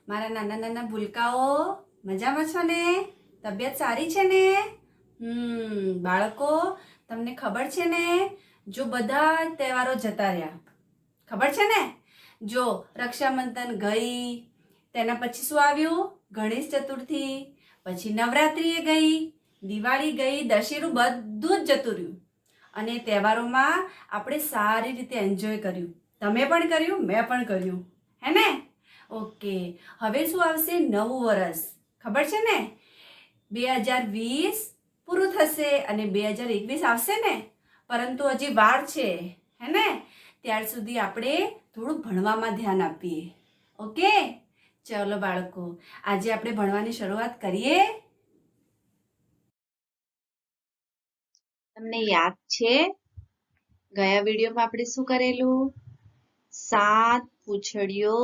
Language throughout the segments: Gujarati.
મારા નાના નાના ભૂલકાઓ મજામાં છો ને? તબિયત સારી છે ને? બાળકો, તમને ખબર છે ને, જો બધા તહેવારો જતા રહ્યા, ખબર છે ને? જો રક્ષાબંધન ગઈ, તેના પછી શું આવ્યું? ગણેશ ચતુર્થી, પછી નવરાત્રિ ગઈ, દિવાળી ગઈ, દશેરું, બધું જ જતું રહ્યું. અને તહેવારોમાં આપણે સારી રીતે એન્જોય કર્યું. તમે પણ કર્યું, મેં પણ કર્યું, હે ને? ઓકે, હવે શું આવશે? નવું વર્ષ, ખબર છે ને? 2020 પૂરું થશે અને 2021 આવશે ને? પરંતુ હજી વાર છે, હે ને? ત્યાર સુધી આપણે થોડું ભણવામાં ધ્યાન આપીએ. ઓકે, ચલો બાળકો, આજે આપણે ભણવાની શરૂઆત કરીએ. તમને યાદ છે ગયા વિડીયોમાં આપણે શું કરેલું? 7 પૂંછડીઓ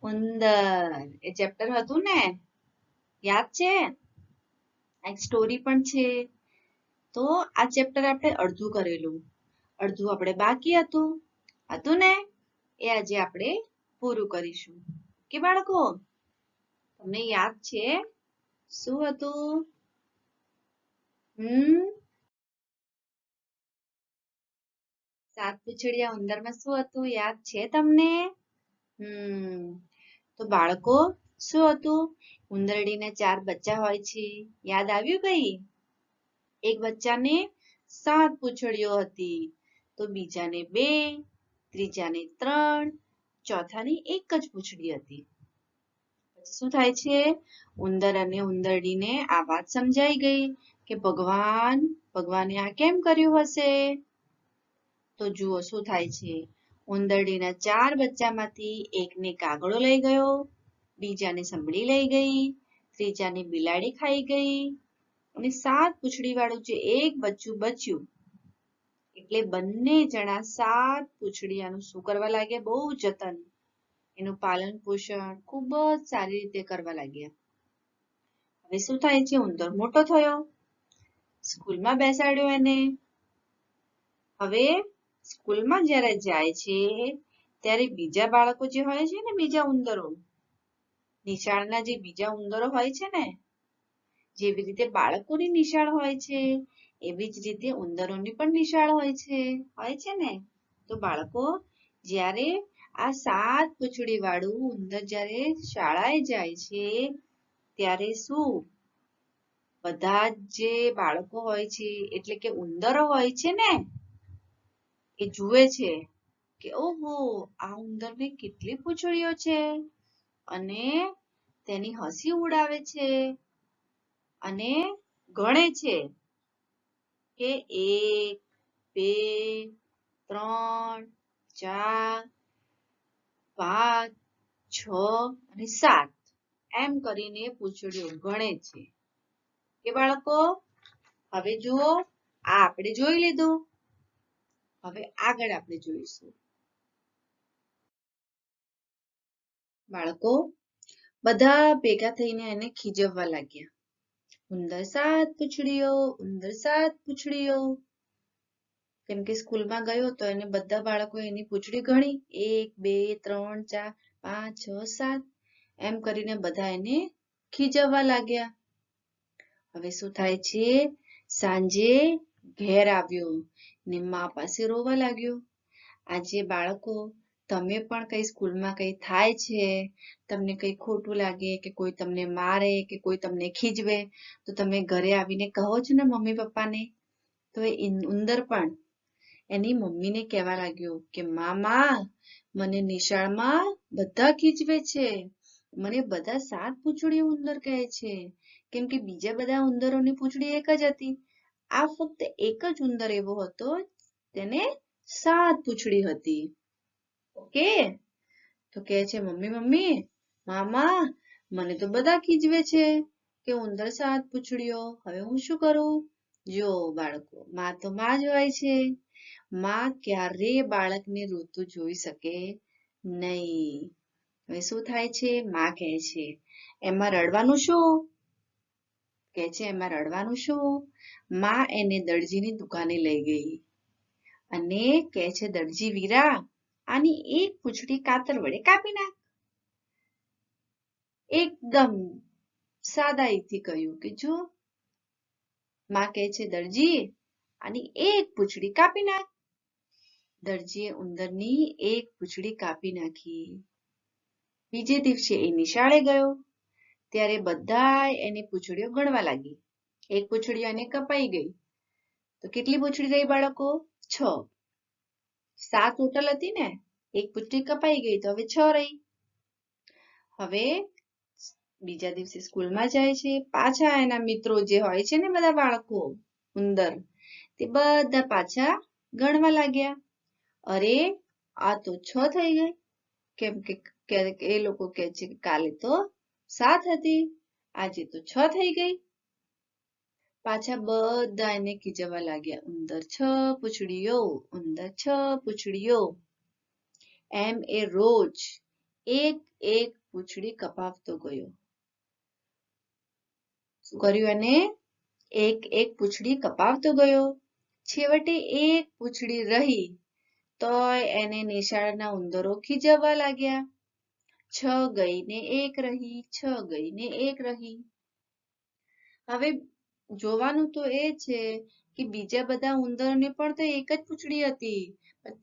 ઉંદર એ ચેપ્ટર હતું ને? યાદ છે? એક સ્ટોરી પણ છે. તો આ ચેપ્ટર આપણે અડધું કરેલું, અડધું આપણે બાકી હતું ને? એ આજે આપણે પૂરું કરીશું. કે બાળકો, તમને યાદ છે શું હતું? 7 પૂંછડીયા ઉંદરમાં શું હતું? યાદ છે તમને? તો બાળકો, શું હતું? ઉંદરડીને 4 બચ્ચા હોય છે. યાદ આવ્યું કઈ? એક બચ્ચાને 7 પૂંછડીઓ હતી, તો બીજાને 2, ત્રીજાને 3, ચોથાની 1 જ પૂંછડી હતી. પછી શું થાય છે? ઉંદર અને ઉંદરડીને આ વાત સમજાઈ ગઈ કે ભગવાને આ કેમ કર્યું હશે? તો જુઓ શું થાય છે. ઉંદરડીના 4 બચ્ચામાંથી એકને કાગડો લઈ ગયો, બીજાને સંભળી લઈ ગઈ, ત્રીજાને બિલાડી ખાઈ ગઈ અને 7 પૂંછડીવાળું જે એક બચ્ચું બચ્યું, એટલે બંને જણા 7 પૂંછડીયાનું શું કરવા લાગ્યા? બહુ જતન, એનું પાલન પોષણ ખૂબ જ સારી રીતે કરવા લાગ્યા. હવે શું થાય છે? ઉંદર મોટો થયો, સ્કૂલમાં બેસાડ્યો એને. હવે સ્કૂલમાં જ્યારે જાય છે ત્યારે બીજા બાળકો જે હોય છે ને, બીજા ઉંદરો, નિશાળના જે બીજા ઉંદરો હોય છે ને, જેવી રીતે બાળકોની નિશાળ હોય છે એવી જ રીતે ઉંદરોની પણ નિશાળ હોય છે ને? તો બાળકો, જ્યારે આ 7 પૂંછડી વાળું ઉંદર જ્યારે શાળાએ જાય છે ત્યારે શું બધા જે બાળકો હોય છે, એટલે કે ઉંદરો હોય છે ને, એ જુએ છે કે ઓહો, આ ઉંદરને કેટલી પૂંછડીઓ છે, અને તેની હસી ઉડાવે છે અને ગણે છે કે 1, 2, 3, 4, 5, 6 અને 7 એમ કરીને પૂંછડીઓ ગણે છે. કે બાળકો, હવે જુઓ, આ આપણે જોઈ લીધું. હવે આગળ આપણે જોઈશું. બાળકો બધા ભેગા થઈને એને ખીજવવા લાગ્યા. ઉંદર 7 પૂંછડીઓ, ઉંદર 7 પૂંછડીઓ. કેમ કે સ્કૂલમાં ગયો તો એને બધા બાળકો એની પૂંછડી ગણી, 1, 2, 3, 4, 5, 6, 7 એમ કરીને બધા એને ખીજવવા લાગ્યા. હવે શું થાય છે? સાંજે ઘેર આવ્યો ને મા પાસે રોવા લાગ્યો. આજે બાળકો, તમે પણ કઈ સ્કૂલમાં કઈ થાય છે, તમને કઈ ખોટું લાગે કે કોઈ તમને મારે કે કોઈ તમને ખીજવે, તો તમે ઘરે આવીને કહો છો ને મમ્મી પપ્પાને. તો એ ઉંદર પણ એની મમ્મીને કહેવા લાગ્યો કે મામા, મને નિશાળમાં બધા ખીજવે છે, મને બધા 7 પૂંછડીઓ ઉંદર કહે છે, કેમ કે બીજા બધા ઉંદરોની પૂંછડી એક જ હતી. આ ફક્ત એક જ ઉંદર એવો હતો તેને 7 પૂંછડી હતી. ઓકે, તો કહે છે મમ્મી, મામા, મને તો બધા ખીજવે છે કે ઉંદર 7 પૂંછડીઓ, હવે હું શું કરું? જો બાળકો, માં તો માં જ હોય છે. માં ક્યારેય બાળકને રોતું જોઈ શકે નહીં. હવે શું થાય છે? માં કહે છે એમાં રડવાનું શું? કહે છે એમાં રડવાનું શું? માં એને દરજીની દુકાને લઈ ગઈ અને કહે છે, દરજી વીરા, આની એક પૂંછડી કાતર વડે કાપી નાખ. એકદમ સાદાઈથી કહ્યું કે જો માં કહે છે દરજી આની એક પૂંછડી કાપી નાખ. દરજીએ ઉંદરની એક પૂંછડી કાપી નાખી. બીજે દિવસે એ નિશાળે ગયો ત્યારે બધાય એની પૂંછડીઓ ગણવા લાગી. એક પૂંછડી એને કપાઈ ગઈ તો કેટલી પૂંછડી રહી બાળકો? 6. 7 ટોટલ હતી ને, એક પૂંછડી કપાઈ ગઈ તો હવે 6 રહી. હવે બીજા દિવસે સ્કૂલમાં જાય છે. પાછા એના મિત્રો જે હોય છે ને બધા બાળકો ઉંદર, તે બધા પાછા ગણવા લાગ્યા. અરે આ તો 6 થઈ ગઈ. કેમ કે એ લોકો કહે છે કે કાલે તો 7 હતી, આજે તો 6 થઈ ગઈ. પાછા બધા એને ખીજવવા લાગ્યા. ઉંદર 6 પૂંછડીઓ, ઉંદર 6 પૂંછડીઓ. એમ એ રોજ એક એક પૂંછડી કપાવતો ગયો. શું કર્યું એને? એક એક પૂંછડી કપાવતો ગયો. છેવટે એક પૂંછડી રહી તોય એને નિશાળના ઉંદરો ખીજવવા લાગ્યા. 6 ગઈ ને 1 રહી, 6 ગઈ ને 1 રહી. હવે જોવાનું તો એ છે કે બીજા બધા ઉંદરને પણ તો એક જ પૂંછડી હતી,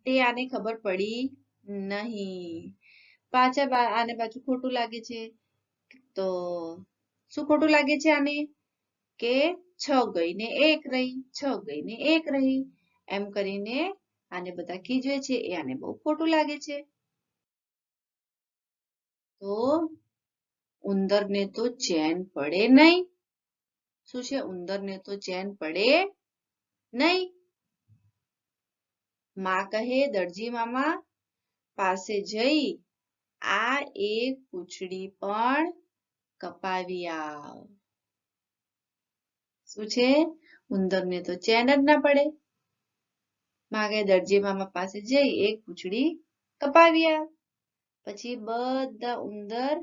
તે આને ખબર પડી નહીં. પાછા આને પાછું ખોટું લાગે છે. તો શું ખોટું લાગે છે આને? કે 6 ગઈ ને 1 રહી, 6 ગઈ ને 1 રહી. એમ કરીને આને બધા ખીજવે છે, એ આને બહુ ખોટું લાગે છે. તો ઉંદરને તો ચેન પડે નહીં. શું છે? ઉંદરને તો ચેન પડે નહીં. માં કહે દરજી મામા પાસે જઈ આ એક પૂંછડી પણ કપાવી આવ. શું છે? ઉંદરને તો ચેન જ ના પડે. માં કહે દરજી મામા પાસે જઈ એક પૂંછડી કપાવી આવ. પછી બધા ઉંદર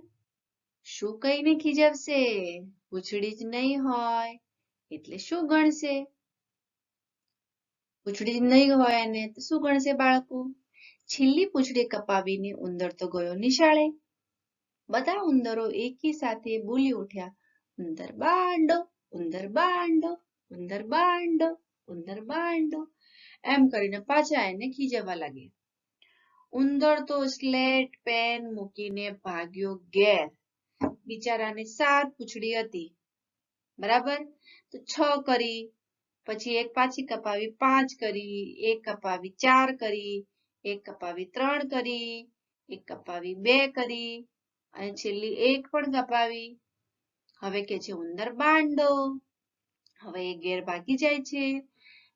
શું કહીને ખીજવશે? પૂંછડી જ નહીં હોય એટલે શું ગણશે? પૂંછડી જ નહીં હોય એને તો શું ગણશે બાળકો? છેલ્લી પૂંછડી કપાવીને ઉંદર તો ગયો નિશાળે. બધા ઉંદરો એકી સાથે બોલી ઉઠ્યા, ઉંદર બાંડો, ઉંદર બાંડો, ઉંદર બાંડો, ઉંદર બાંડો. એમ કરીને પાછા એને ખીજવવા લાગ્યા. ઉંદર તો સ્લેટ પેન મૂકીને ભાગ્યો ઘેર. બિચારાને 7 પૂંછડી હતી, બરાબર? તો 6 કરી, પછી એક પાછી કપાવી 5 કરી, એક કપાવી 4 કરી, એક કપાવી 3 કરી, એક કપાવી 2 કરી અને છેલ્લી એક પણ કપાવી. હવે કે છે ઉંદર બાંડો. હવે એ ઘેર ભાગી જાય છે.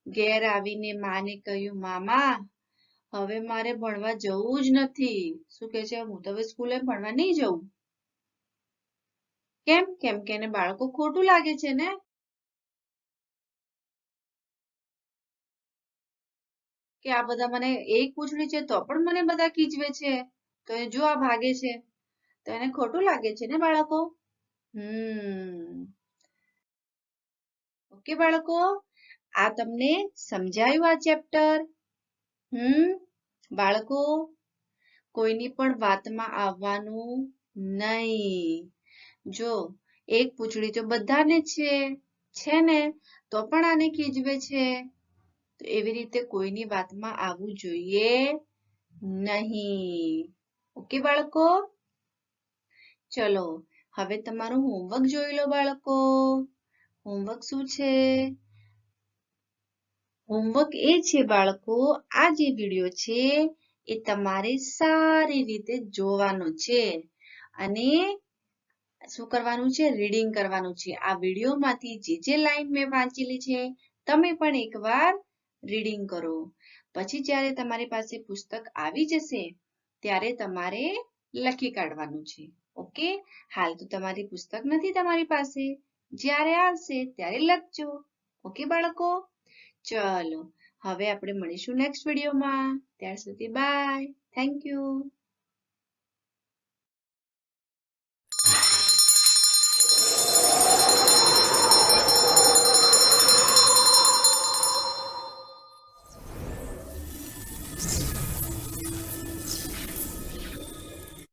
ઘેર આવીને માને કહ્યું, મામા હવે મારે ભણવા જવું જ નથી. શું કે છે? હું તો હવે સ્કૂલે ભણવા નહીં જઉં. કેમ? કેમ કે એને બાળકો ખોટું લાગે છે ને. કે આ બધા મને એક પૂંછડી છે તો પણ મને બધા ખીજવે છે. તો એ જો આ ભાગે છે તો એને ખોટું લાગે છે ને બાળકો. ઓકે બાળકો, આ તમને સમજાયું આ ચેપ્ટર? બાળકો કોઈની પણ વાતમાં આવવાનું નહીં. જો એક પૂંછડી તો બધાને છે ને, તો પણ આને ખીજવે છે. તો એવી રીતે કોઈની વાતમાં આવવું જોઈએ નહીં. ઓકે બાળકો? ચલો હવે તમારું હોમવર્ક જોઈ લો બાળકો. હોમવર્ક શું છે? હોમવર્ક એ છે બાળકો, આ જે વિડિયો છે એ તમારે સારી રીતે જોવાનો છે અને શું કરવાનું છે? રીડિંગ કરવાનું છે. આ વિડિયોમાંથી જે લાઈન મેં વાંચેલી છે તમે પણ એકવાર રીડિંગ કરો. પછી જ્યારે તમારી પાસે પુસ્તક આવી જશે ત્યારે તમારે લખી કાઢવાનું છે. ઓકે? હાલ તો તમારી પુસ્તક નથી તમારી પાસે. જ્યારે આવશે ત્યારે લખજો. ઓકે બાળકો? ચલો હવે આપણે મળીશું નેક્સ્ટ વિડીયોમાં. ત્યાર સુધી બાય. Thank you.